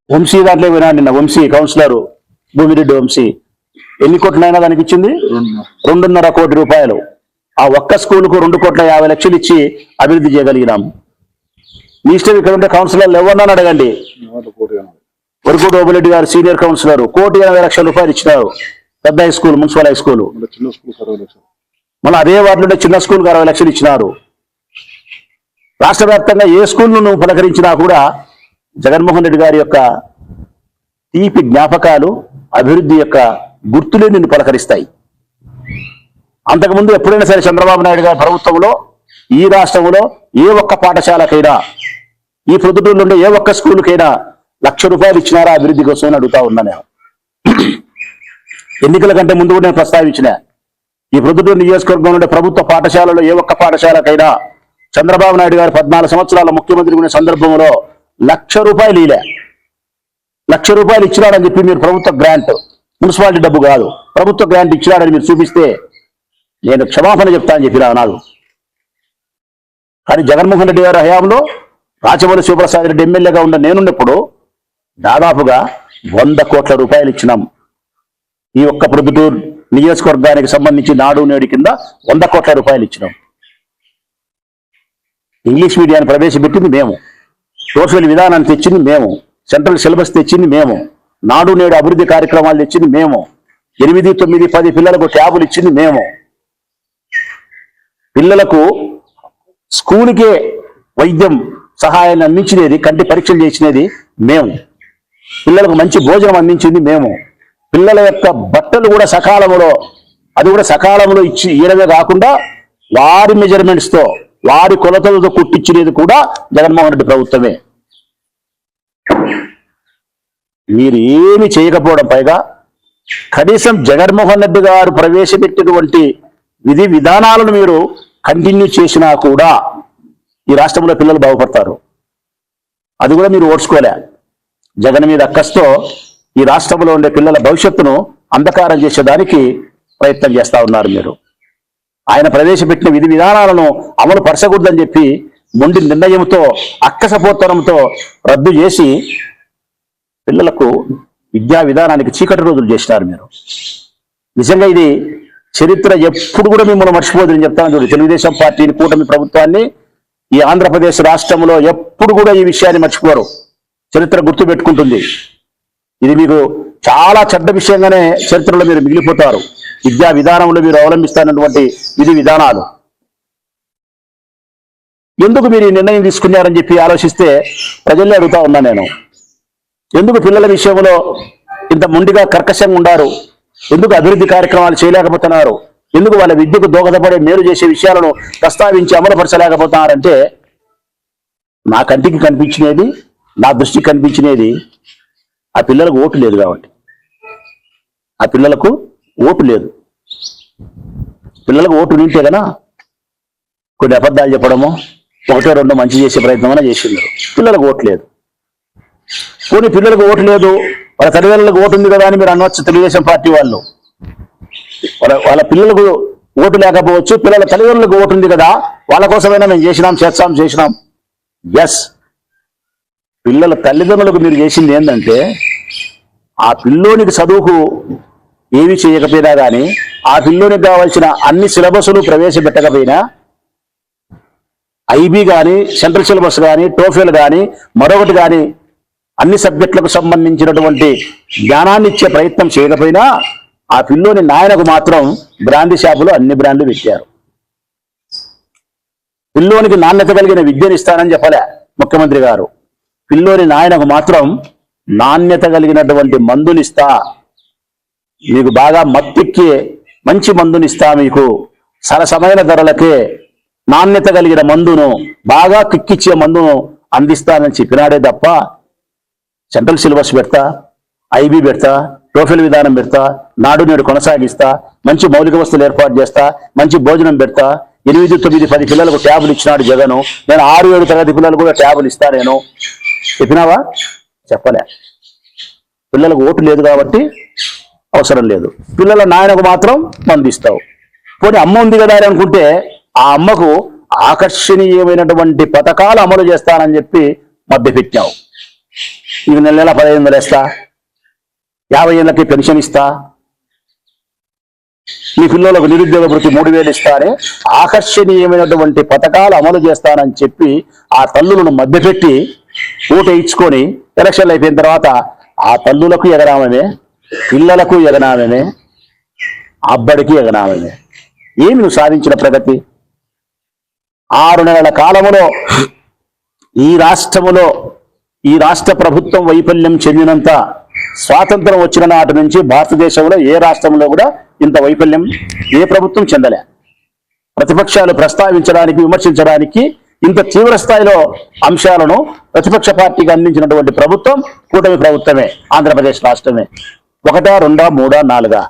వంశీ దాంట్లో పోయినా నిన్న వంశీ కౌన్సిలర్ భూమిరెడ్డి వంశీ ఎన్ని కోట్లైనా దానికి ఇచ్చింది 2.5 కోటి రూపాయలు. ఆ ఒక్క స్కూల్కు 2,50,00,000 ఇచ్చి అభివృద్ధి చేయగలిగినాం. మీ ఇష్టం ఇక్కడ ఉంటే కౌన్సిలర్లు ఎవరన్నా అడగండి. వరకోటి ఓబులెడ్డి గారు సీనియర్ కౌన్సిలర్ 1,80,00,000 రూపాయలు ఇచ్చినారు. పెద్ద high school, municipal high school. మళ్ళీ అదే వాటిలో చిన్న స్కూల్కి 60 లక్షలు ఇచ్చినారు. రాష్ట్ర వ్యాప్తంగా ఏ స్కూల్ను నువ్వు పలకరించినా కూడా జగన్మోహన్ రెడ్డి గారి యొక్క తీపి జ్ఞాపకాలు, అభివృద్ధి యొక్క గుర్తులే నిన్ను పలకరిస్తాయి. అంతకుముందు ఎప్పుడైనా సరే చంద్రబాబు నాయుడు గారి ప్రభుత్వంలో ఈ రాష్ట్రంలో ఏ ఒక్క పాఠశాలకైనా, ఈ ప్రొద్దుటూరులో ఉండే ఏ ఒక్క స్కూల్కైనా 1,00,000 రూపాయలు ఇచ్చినారా అభివృద్ధి కోసం అని అడుగుతా ఉన్నా నేను. ఎన్నికల కంటే ముందు కూడా నేను ప్రస్తావించిన ఈ ప్రొద్దుటూరు నియోజకవర్గంలో ఉండే ప్రభుత్వ పాఠశాలలో ఏ ఒక్క పాఠశాలకైనా చంద్రబాబు నాయుడు గారు 14 సంవత్సరాల ముఖ్యమంత్రి ఉన్న సందర్భంలో 1,00,000 రూపాయలు ఇలా 1,00,000 రూపాయలు ఇచ్చినాడని చెప్పి మీరు ప్రభుత్వ గ్రాంట్, మున్సిపాలిటీ డబ్బు కాదు, ప్రభుత్వ గ్రాంట్ ఇచ్చినాడని మీరు చూపిస్తే నేను క్షమాపణ చెప్తా అని చెప్పినా నాకు. కానీ జగన్మోహన్ రెడ్డి గారి హయాంలో రాచమల్లి శివప్రసాద్ రెడ్డి ఎమ్మెల్యేగా ఉన్న నేనున్నప్పుడు దాదాపుగా 100 కోట్ల రూపాయలు ఇచ్చినాం. ఈ ఒక్క ప్రొద్దుటూరు నియోజకవర్గానికి సంబంధించి నాడు నేడు కింద 100 కోట్ల రూపాయలు ఇచ్చినాం. ఇంగ్లీష్ మీడియాన్ని ప్రవేశపెట్టింది మేము, సోషల్ విధానాన్ని తెచ్చింది మేము, సెంట్రల్ సిలబస్ తెచ్చింది మేము, నాడు నేడు అభివృద్ధి కార్యక్రమాలు తెచ్చింది మేము, 8, 9, 10 పిల్లలకు ట్యాబులు ఇచ్చింది మేము, పిల్లలకు స్కూలుకే వైద్యం సహాయాన్ని అందించినది, కంటి పరీక్షలు చేసినది మేము, పిల్లలకు మంచి భోజనం అందించింది మేము, పిల్లల యొక్క బట్టలు కూడా సకాలంలో, అది కూడా సకాలంలో ఇవ్వడమే కాకుండా వారి మెజర్మెంట్స్తో, వారి కొలతలతో కుట్టించినది కూడా జగన్మోహన్ రెడ్డి ప్రభుత్వమే. మీరు ఏమి చేయకపోవడం, పైగా కనీసం జగన్మోహన్ రెడ్డి గారు ప్రవేశపెట్టినటువంటి విధి విధానాలను మీరు కంటిన్యూ చేసినా కూడా ఈ రాష్ట్రంలో పిల్లలు బాగుపడతారు. అది కూడా మీరు ఓడ్చుకోలే. జగన్ మీద అక్కస్తో ఈ రాష్ట్రంలో ఉండే పిల్లల భవిష్యత్తును అంధకారం చేసేదానికి ప్రయత్నం చేస్తా ఉన్నారు మీరు. ఆయన ప్రవేశపెట్టిన విధి విధానాలను అమలు పరచకూడదని చెప్పి మొండి నిర్ణయంతో, అక్కసపోత్తనంతో రద్దు చేసి పిల్లలకు విద్యా విధానానికి చీకటి రోజులు చేసినారు మీరు. నిజంగా ఇది చరిత్ర ఎప్పుడు కూడా మిమ్మల్ని మర్చిపోదని చెప్తాను చూడు. తెలుగుదేశం పార్టీని, కూటమి ప్రభుత్వాన్ని ఈ ఆంధ్రప్రదేశ్ రాష్ట్రంలో ఎప్పుడు కూడా ఈ విషయాన్ని మర్చిపోరు. చరిత్ర గుర్తు పెట్టుకుంటుంది. ఇది మీకు చాలా చెడ్డ విషయంగానే చరిత్రలో మీరు మిగిలిపోతారు. విద్యా విధానంలో మీరు అవలంబిస్తున్నటువంటి విధి విధానాలు ఎందుకు మీరు ఈ నిర్ణయం తీసుకున్నారని చెప్పి ఆలోచిస్తే ప్రజల్ని అడుగుతా ఉన్నా నేను. ఎందుకు పిల్లల విషయంలో ఇంత మొండిగా కర్కశంగా ఉండారు? ఎందుకు అభివృద్ధి కార్యక్రమాలు చేయలేకపోతున్నారు? ఎందుకు వాళ్ళ విద్యకు దోహదపడే మేలు చేసే విషయాలను ప్రస్తావించి అమలుపరచలేకపోతున్నారంటే, నా కంటికి కనిపించినది, నా దృష్టికి కనిపించినది ఆ పిల్లలకు ఓటు లేదు కాబట్టి. ఆ పిల్లలకు ఓటు లేదు. పిల్లలకు ఓటు నింటే కదా కొన్ని అబద్ధాలు చెప్పడము, 1, 2 మంచి చేసే ప్రయత్నం అయినా చేసిండ్రు. పిల్లలకు ఓటు లేదు. కొన్ని పిల్లలకు ఓటు లేదు, వాళ్ళ తల్లిదండ్రులకు ఓటు ఉంది కదా అని మీరు అనవచ్చు. తెలుగుదేశం పార్టీ వాళ్ళు వాళ్ళ పిల్లలకు ఓటు లేకపోవచ్చు, పిల్లల తల్లిదండ్రులకు ఓటు ఉంది కదా, వాళ్ళ కోసమైనా మేము చేసినాం. ఎస్, పిల్లల తల్లిదండ్రులకు మీరు చేసింది ఏంటంటే, ఆ పిల్లోనికి చదువుకు ఏమి చేయకపోయినా కానీ, ఆ పిల్లోనికి కావాల్సిన అన్ని సిలబస్లు ప్రవేశపెట్టకపోయినా, ఐబీ కానీ, సెంట్రల్ సిలబస్ కానీ, టోఫెల్ కానీ, మరొకటి కానీ, అన్ని సబ్జెక్టులకు సంబంధించినటువంటి జ్ఞానాన్ని ఇచ్చే ప్రయత్నం చేయకపోయినా, ఆ పిల్లోని నాయనకు మాత్రం బ్రాండ్ షాపులో అన్ని బ్రాండ్లు పెట్టారు. పిల్లోనికి నాణ్యత కలిగిన విద్యను ఇస్తానని చెప్పలే ముఖ్యమంత్రి గారు. పిల్లోని నాయనకు మాత్రం నాణ్యత కలిగినటువంటి మందునిస్తా, మీకు బాగా మత్తెక్కి మంచి మందునిస్తా, మీకు సరసమైన ధరలకే నాణ్యత కలిగిన మందును, బాగా కిక్కిచ్చే మందును అందిస్తానని చెప్పినాడే తప్ప, సెంట్రల్ సిలబస్ పెడతా, ఐబీ పెడతా, టోఫెల్ విధానం పెడతా, నాడు నేడు కొనసాగిస్తా, మంచి మౌలిక వస్తువులు ఏర్పాటు చేస్తా, మంచి భోజనం పెడతా, 8, 9, 10 పిల్లలకు ట్యాబులు ఇచ్చినాడు జగను, నేను 6, 7 తరగతి పిల్లలకు కూడా ట్యాబులు ఇస్తా నేను చెప్పినావా? చెప్పలే. పిల్లలకు ఓటు లేదు కాబట్టి అవసరం లేదు. పిల్లల నాయనకు మాత్రం మందిస్తావు. పోనీ అమ్మ ఉంది కదా అని అనుకుంటే, ఆ అమ్మకు ఆకర్షణీయమైనటువంటి పథకాలు అమలు చేస్తానని చెప్పి మభ్యపెట్టావు. ఇక నెల నెల 1500 వేస్తా, 50 ఏళ్ళకి పెన్షన్ ఇస్తా, మీ పిల్లలకు నిరుద్యోగ భృతి 3000 ఇస్తా అని ఆకర్షణీయమైనటువంటి పథకాలు అమలు చేస్తానని చెప్పి ఆ తల్లులను మభ్యపెట్టి ఓటు ఇచ్చుకొని ఎలక్షన్లు అయిపోయిన తర్వాత ఆ తల్లులకు ఎగనామమే, పిల్లలకు ఎగనామమే, అబ్బడికి ఎగనామమే. ఏమి నువ్వు సాధించిన ప్రగతి? 6 నెలల కాలములో ఈ రాష్ట్రములో ఈ రాష్ట్ర ప్రభుత్వం వైఫల్యం చెందినంత స్వాతంత్రం వచ్చిన నాటి నుంచి భారతదేశంలో ఏ రాష్ట్రంలో కూడా ఇంత వైఫల్యం ఏ ప్రభుత్వం చెందలే. ప్రతిపక్షాలు ప్రస్తావించడానికి, విమర్శించడానికి ఇంత తీవ్ర స్థాయిలో అంశాలను ప్రతిపక్ష పార్టీకి అందించినటువంటి ప్రభుత్వం కూటమి ప్రభుత్వమే, ఆంధ్రప్రదేశ్ రాష్ట్రమే. 1, 2, 3, 4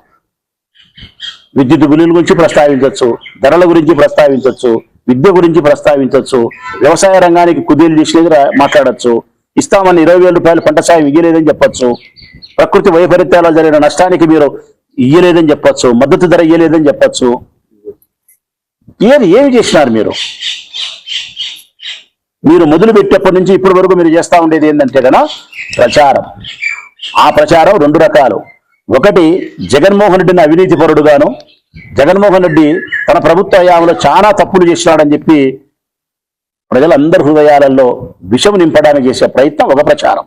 విద్యుత్ బిల్లుల గురించి ప్రస్తావించవచ్చు, ధరల గురించి ప్రస్తావించవచ్చు, విద్య గురించి ప్రస్తావించవచ్చు, వ్యవసాయ రంగానికి కుదేలు చేసేది మాట్లాడచ్చు, ఇస్తామని 20,000 రూపాయలు పంట సాయం ఇయ్యలేదని చెప్పొచ్చు, ప్రకృతి వైపరీత్యాలు జరిగిన నష్టానికి మీరు ఇయ్యలేదని చెప్పొచ్చు, మద్దతు ధర ఇయ్యలేదని చెప్పొచ్చు. ఏమి చేసినారు మీరు? మీరు మొదలు పెట్టేప్పటి నుంచి ఇప్పటి వరకు మీరు చేస్తా ఉండేది ఏంటంటే కదా ప్రచారం. ఆ ప్రచారం 2 రకాలు. ఒకటి, జగన్మోహన్ రెడ్డిని అవినీతి పరుడుగాను, జగన్మోహన్ రెడ్డి తన ప్రభుత్వ హయాంలో చాలా తప్పులు చేసినాడని చెప్పి ప్రజలందరి హృదయాలలో విషం నింపడానికి చేసే ప్రయత్నం ఒక ప్రచారం.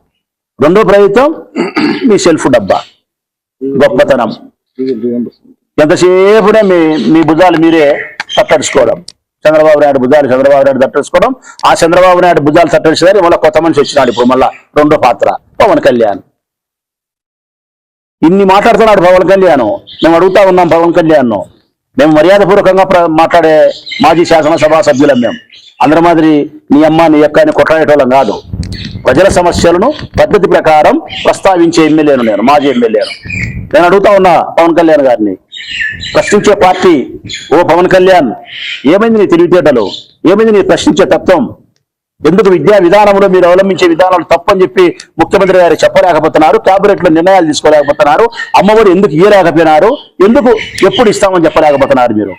2వ ప్రయత్నం మీ సెల్ఫ్ డబ్బా, గొప్పతనం. ఎంతసేపునే మీ భుజాలు మీరే తట్టడుచుకోవడం, చంద్రబాబు నాయుడు భుజాలు చంద్రబాబు నాయుడు తట్టడుచుకోవడం. ఆ చంద్రబాబు నాయుడు భుజాలు తట్టడిచేదారు మళ్ళీ కొత్త మనిషి వచ్చినాడు. ఇప్పుడు మళ్ళా 2వ పాత్ర పవన్ కళ్యాణ్. ఇన్ని మాట్లాడుతున్నాడు పవన్ కళ్యాణ్. మేము అడుగుతా ఉన్నాం పవన్ కళ్యాణ్, మేము మర్యాదపూర్వకంగా మాట్లాడే మాజీ శాసనసభ సభ్యులం. మేము అందరి మాదిరి నీ అమ్మ నీ యొక్క అని కొట్లాడేటోళ్ళం కాదు. ప్రజల సమస్యలను పద్ధతి ప్రకారం ప్రస్తావించే ఎమ్మెల్యేను నేను, మాజీ ఎమ్మెల్యేను. నేను అడుగుతా ఉన్నా పవన్ కళ్యాణ్ గారిని, ప్రశ్నించే పార్టీ ఓ పవన్ కళ్యాణ్, ఏమైంది నీ తెలివితేటలు? ఏమైంది నీ ప్రశ్నించే తత్వం? ఎందుకు విద్యా విధానంలో మీరు అవలంబించే విధానాలు తప్పని చెప్పి ముఖ్యమంత్రి గారు చెప్పలేకపోతున్నారు? క్యాబినెట్ లో నిర్ణయాలు తీసుకోలేకపోతున్నారు? అమ్మఒడి ఎందుకు ఇయ్యలేకపోయినారు? ఎందుకు ఎప్పుడు ఇస్తామని చెప్పలేకపోతున్నారు మీరు?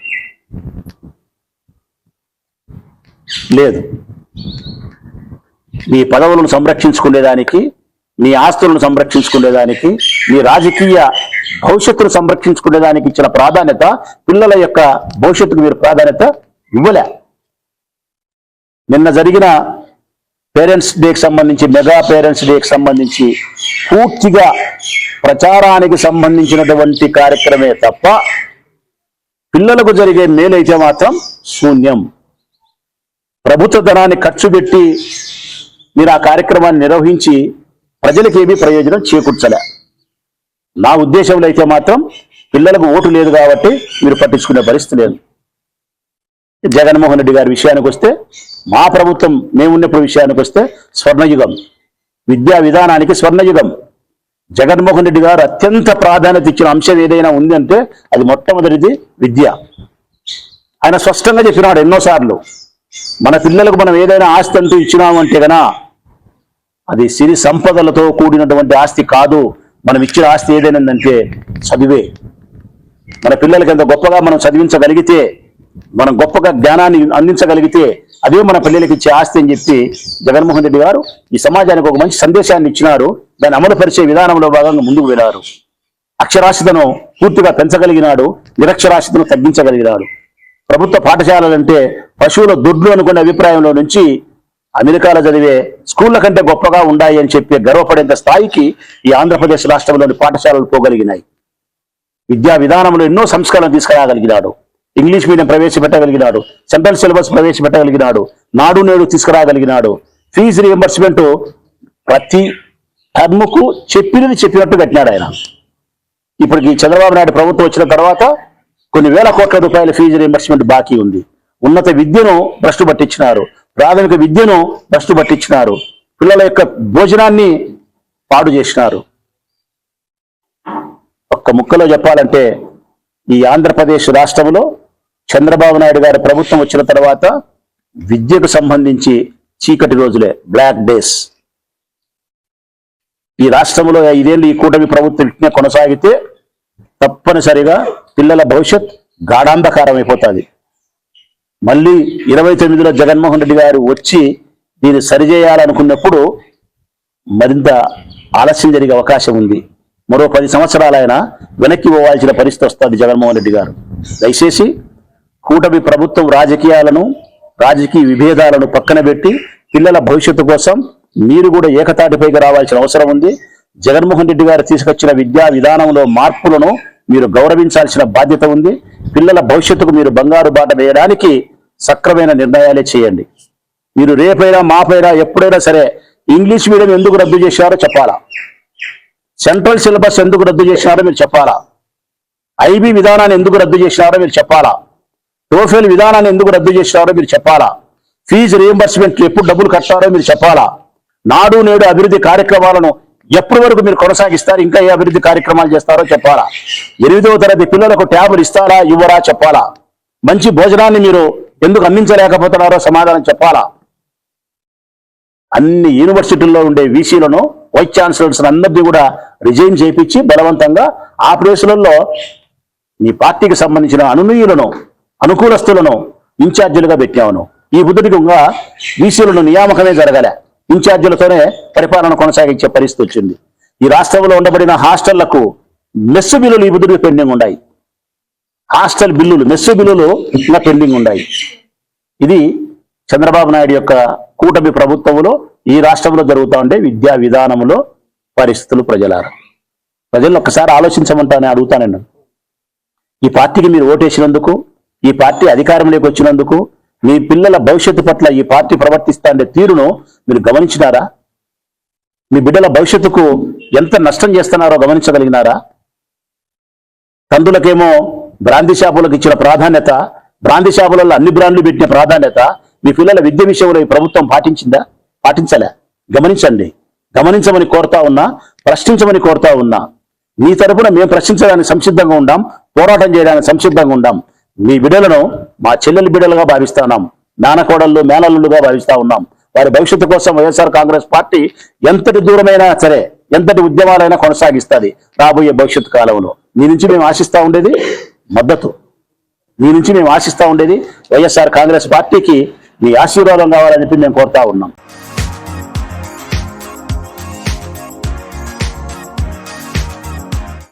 లేదు, మీ పదవులను సంరక్షించుకునేదానికి, మీ ఆస్తులను సంరక్షించుకునేదానికి, మీ రాజకీయ భవిష్యత్తును సంరక్షించుకునేదానికి ఇచ్చిన ప్రాధాన్యత, పిల్లల యొక్క భవిష్యత్తుకు మీరు ప్రాధాన్యత ఇవ్వలే. నిన్న జరిగిన పేరెంట్స్ డేకి సంబంధించి, మెగా పేరెంట్స్ డేకి సంబంధించి పూర్తిగా ప్రచారానికి సంబంధించినటువంటి కార్యక్రమే తప్ప పిల్లలకు జరిగే మేలైతే మాత్రం శూన్యం. ప్రభుత్వ ధనాన్ని ఖర్చు పెట్టి మీరు ఆ కార్యక్రమాన్ని నిర్వహించి ప్రజలకు ఏమీ ప్రయోజనం చేకూర్చలే. నా ఉద్దేశంలో అయితే మాత్రం పిల్లలకు ఓటు లేదు కాబట్టి మీరు పట్టించుకునే పరిస్థితి లేదు. జగన్మోహన్ రెడ్డి గారి విషయానికి వస్తే, మా ప్రభుత్వం మేమున్నప్పుడు విషయానికి వస్తే స్వర్ణయుగం, విద్యా విధానానికి స్వర్ణయుగం. జగన్మోహన్ రెడ్డి గారు అత్యంత ప్రాధాన్యత ఇచ్చిన అంశం ఏదైనా ఉంది అంటే అది మొట్టమొదటిది విద్య. ఆయన స్పష్టంగా చెప్పినాడు ఎన్నోసార్లు, మన పిల్లలకు మనం ఏదైనా ఆస్తి అంటూ ఇచ్చినామంటే గనా అది సిరి సంపదలతో కూడినటువంటి ఆస్తి కాదు. మనం ఇచ్చిన ఆస్తి ఏదైనాదంటే చదివే. మన పిల్లలకి ఎంత గొప్పగా మనం చదివించగలిగితే, మనం గొప్పగా జ్ఞానాన్ని అందించగలిగితే అదే మన పిల్లలకి ఇచ్చే ఆస్తి అని చెప్పి జగన్మోహన్ రెడ్డి గారు ఈ సమాజానికి ఒక మంచి సందేశాన్ని ఇచ్చినారు. దాన్ని అమలు పరిచే విధానంలో భాగంగా ముందుకు వెళ్ళారు. అక్షరాస్యతను పూర్తిగా పెంచగలిగినాడు, నిరక్షరాస్యతను తగ్గించగలిగినాడు. ప్రభుత్వ పాఠశాలలంటే పశువుల దొడ్లు అనుకునే అభిప్రాయంలో నుంచి అమెరికాలో చదివే స్కూళ్ల కంటే గొప్పగా ఉన్నాయి అని చెప్పి గర్వపడేంత స్థాయికి ఈ ఆంధ్రప్రదేశ్ రాష్ట్రంలోని పాఠశాలలు పోగలిగినాయి. విద్యా విధానంలో ఎన్నో సంస్కరణలు తీసుకురాగలిగినాడు. ఇంగ్లీష్ మీడియం ప్రవేశపెట్టగలిగినాడు, సెంట్రల్ సిలబస్ ప్రవేశపెట్టగలిగినాడు, నాడు నేడు తీసుకురాగలిగినాడు. ఫీజు రియంబర్స్మెంట్ ప్రతి టర్ముకు చెప్పినట్టు కట్టినాడు ఆయన. ఇప్పటికి చంద్రబాబు నాయుడు ప్రభుత్వం వచ్చిన తర్వాత కొన్ని వేల కోట్ల రూపాయల ఫీజు రియంబర్స్మెంట్ బాకీ ఉంది. ఉన్నత విద్యను భ్రష్టు పట్టించినారు, ప్రాథమిక విద్యను భ్రష్టు పట్టించినారు, పిల్లల యొక్క భోజనాన్ని పాడు చేసినారు. ఒక్క ముక్కలో చెప్పాలంటే ఈ ఆంధ్రప్రదేశ్ రాష్ట్రంలో చంద్రబాబు నాయుడు గారి ప్రభుత్వం వచ్చిన తర్వాత విద్యకు సంబంధించి చీకటి రోజులే, బ్లాక్ డేస్. ఈ రాష్ట్రంలో 5 ఏళ్ళు ఈ కూటమి ప్రభుత్వం ఇట్నే కొనసాగితే తప్పనిసరిగా పిల్లల భవిష్యత్ గాఢాంధకారం అయిపోతుంది. మళ్ళీ 29లో జగన్మోహన్ రెడ్డి గారు వచ్చి దీన్ని సరిచేయాలనుకున్నప్పుడు మరింత ఆలస్యం జరిగే అవకాశం ఉంది. మరో 10 సంవత్సరాలు ఆయన వెనక్కి పోవాల్సిన పరిస్థితి వస్తుంది జగన్మోహన్ రెడ్డి గారు. దయచేసి కూటమి ప్రభుత్వం రాజకీయ విభేదాలను పక్కన పెట్టి పిల్లల భవిష్యత్తు కోసం మీరు కూడా ఏకతాటిపైకి రావాల్సిన అవసరం ఉంది. జగన్మోహన్ రెడ్డి గారు తీసుకొచ్చిన విద్యా విధానంలో మార్పులను మీరు గౌరవించాల్సిన బాధ్యత ఉంది. పిల్లల భవిష్యత్తుకు మీరు బంగారు బాట వేయడానికి సక్రమైన నిర్ణయాలే చేయండి. మీరు రేపైనా మాపైనా ఎప్పుడైనా సరే ఇంగ్లీష్ మీడియం ఎందుకు రద్దు చేశారో చెప్పాలా, సెంట్రల్ సిలబస్ ఎందుకు రద్దు చేసినారో మీరు చెప్పాలా, ఐబీ విధానాన్ని ఎందుకు రద్దు చేసినారో మీరు చెప్పాలా, టోఫెల్ విధానాన్ని ఎందుకు రద్దు చేసినారో మీరు చెప్పాలా, ఫీజు రీఎంబర్స్మెంట్ ఎప్పుడు డబ్బులు కట్టారో మీరు చెప్పాలా, నాడు నేడు అభివృద్ధి కార్యక్రమాలను ఎప్పటి వరకు మీరు కొనసాగిస్తారు, ఇంకా ఏ అభివృద్ధి కార్యక్రమాలు చేస్తారో చెప్పాలా, 8వ తరగతి పిల్లలకు ట్యాబులు ఇస్తారా ఇవ్వరా చెప్పాలా, మంచి భోజనాన్ని మీరు ఎందుకు అందించలేకపోతున్నారో సమాధానం చెప్పాలా. అన్ని యూనివర్సిటీల్లో ఉండే వీసీలను వైస్ ఛాన్సలర్స్ అందరినీ కూడా రిజైన్ చేయించి బలవంతంగా ఆ ప్లేసులలో నీ పార్టీకి సంబంధించిన అనుకూలస్తులను ఇన్ఛార్జీలుగా పెట్టావును. ఈ బుద్ధుడిగా వీసీలను నియామకమే జరగలే, ఇన్ఛార్జీలతోనే పరిపాలన కొనసాగించే పరిస్థితి వచ్చింది. ఈ రాష్ట్రంలో ఉండబడిన హాస్టళ్లకు మెస్సు బిల్లులు ఈ బుద్ధుడికి పెండింగ్ ఉన్నాయి. హాస్టల్ బిల్లులు, మెస్సు బిల్లులు ఇంకా పెండింగ్ ఉన్నాయి. ఇది చంద్రబాబు నాయుడు యొక్క కూటమి ప్రభుత్వంలో ఈ రాష్ట్రంలో జరుగుతూ ఉండే విద్యా విధానంలో పరిస్థితులు. ప్రజలను ఒక్కసారి ఆలోచించమంటానే అడుగుతానండి. ఈ పార్టీకి మీరు ఓటేసినందుకు, ఈ పార్టీ అధికారంలోకి వచ్చినందుకు, మీ పిల్లల భవిష్యత్తు పట్ల ఈ పార్టీ ప్రవర్తిస్తుండే తీరును మీరు గమనించినారా? మీ బిడ్డల భవిష్యత్తుకు ఎంత నష్టం చేస్తున్నారో గమనించగలిగినారా? తండ్రులకేమో బ్రాందీ షాపులకు ఇచ్చిన ప్రాధాన్యత, బ్రాందీ షాపులలో అన్ని బ్రాండ్లు పెట్టిన ప్రాధాన్యత మీ పిల్లల విద్య విషయంలో ఈ ప్రభుత్వం పాటించలే. గమనించమని కోరుతా ఉన్నా, ప్రశ్నించమని కోరుతా ఉన్నా. మీ తరపున మేము ప్రశ్నించడానికి సంసిద్ధంగా ఉండాం, పోరాటం చేయడానికి సంసిద్ధంగా ఉండాం. మీ బిడ్డలను మా చెల్లెలి బిడ్డలుగా భావిస్తున్నాం, మేనకోడళ్ళు మేనల్లుగా భావిస్తా ఉన్నాం. వారి భవిష్యత్తు కోసం వైఎస్ఆర్ కాంగ్రెస్ పార్టీ ఎంతటి దూరమైనా సరే, ఎంతటి ఉద్యమాలైనా కొనసాగిస్తుంది రాబోయే భవిష్యత్తు కాలంలో. మీ నుంచి మేము ఆశిస్తా ఉండేది మద్దతు, మీ నుంచి మేము ఆశిస్తా ఉండేది వైఎస్ఆర్ కాంగ్రెస్ పార్టీకి మీ ఆశీర్వాదం కావాలని చెప్పి మేము కోరుతా ఉన్నాం.